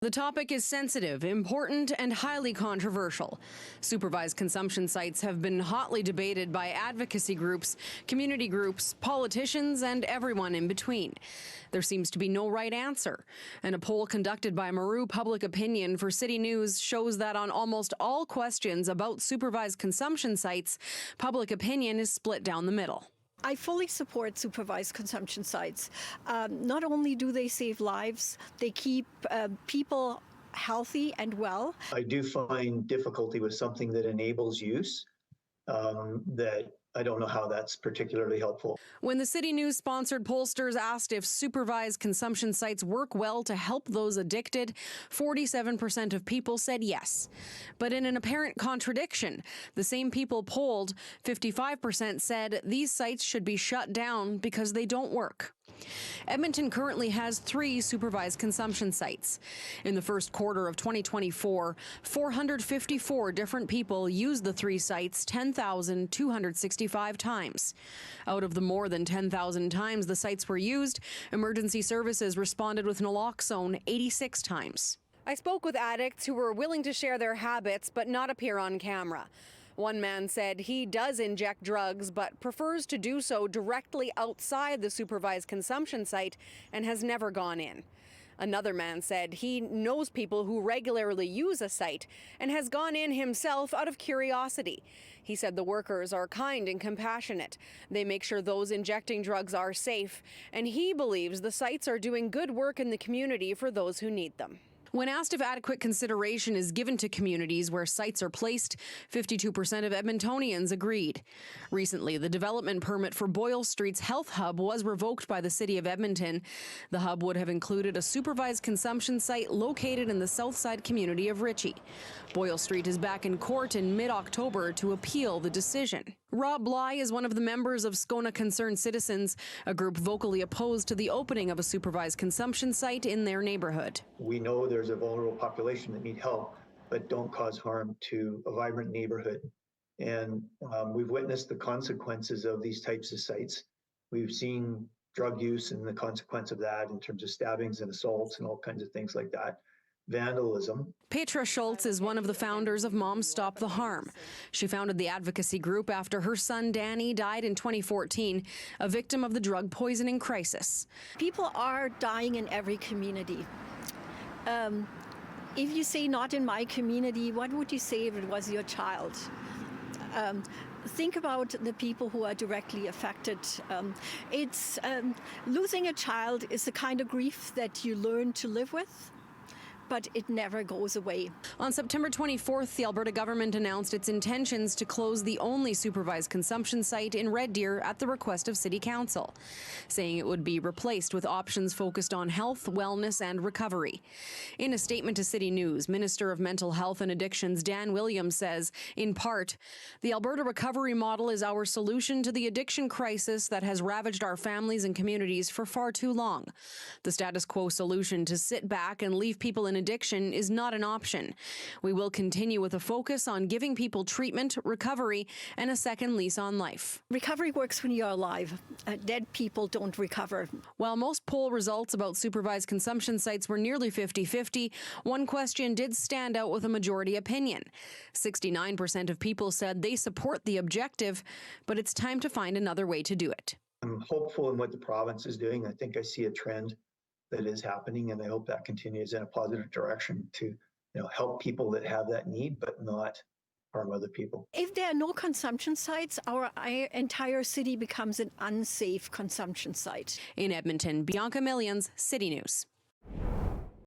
The topic is sensitive, important, and highly controversial. Supervised consumption sites have been hotly debated by advocacy groups, community groups, politicians, and everyone in between. There seems to be no right answer, and a poll conducted by Maru Public Opinion for City News shows that on almost all questions about supervised consumption sites, public opinion is split down the middle. I fully support supervised consumption sites. Not only do they save lives, they keep people healthy and well. I do find difficulty with something that enables use, that I don't know how that's particularly helpful. When the City News-sponsored pollsters asked if supervised consumption sites work well to help those addicted, 47% of people said yes. But in an apparent contradiction, the same people polled, 55% said these sites should be shut down because they don't work. Edmonton currently has 3 supervised consumption sites. In the first quarter of 2024, 454 different people used the 3 sites 10,265 times. Out of the more than 10,000 times the sites were used, emergency services responded with naloxone 86 times. I spoke with addicts who were willing to share their habits but not appear on camera. One man said he does inject drugs but prefers to do so directly outside the supervised consumption site and has never gone in. Another man said he knows people who regularly use a site and has gone in himself out of curiosity. He said the workers are kind and compassionate. They make sure those injecting drugs are safe, and he believes the sites are doing good work in the community for those who need them. When asked if adequate consideration is given to communities where sites are placed, 52% of Edmontonians agreed. Recently, the development permit for Boyle Street's Health Hub was revoked by the City of Edmonton. The hub would have included a supervised consumption site located in the Southside community of Ritchie. Boyle Street is back in court in mid-October to appeal the decision. Rob Bly is one of the members of Scona Concerned Citizens, a group vocally opposed to the opening of a supervised consumption site in their neighborhood. We know there's a vulnerable population that need help, but don't cause harm to a vibrant neighborhood. And we've witnessed the consequences of these types of sites. We've seen drug use and the consequence of that in terms of stabbings and assaults and all kinds of things like that. Vandalism. Petra Schultz is one of the founders of Moms Stop the Harm. She founded the advocacy group after her son Danny died in 2014, a victim of the drug poisoning crisis. People are dying in every community. If you say not in my community, what would you say if it was your child? Think about the people who are directly affected. Losing a child is the kind of grief that you learn to live with, but it never goes away. On September 24th, the Alberta government announced its intentions to close the only supervised consumption site in Red Deer at the request of City Council, saying it would be replaced with options focused on health, wellness, and recovery. In a statement to City News, Minister of Mental Health and Addictions Dan Williams says, in part, the Alberta recovery model is our solution to the addiction crisis that has ravaged our families and communities for far too long. The status quo solution to sit back and leave people in addiction is not an option. We will continue with a focus on giving people treatment, recovery, and a second lease on life. Recovery works when you're alive. Dead people don't recover. While most poll results about supervised consumption sites were nearly 50-50, one question did stand out with a majority opinion. 69% of people said they support the objective, but it's time to find another way to do it. I'm hopeful in what the province is doing. I think I see a trend that is happening, and I hope that continues in a positive direction to help people that have that need, but not harm other people. If there are no consumption sites, our entire city becomes an unsafe consumption site. In Edmonton, Bianca Millions, City News.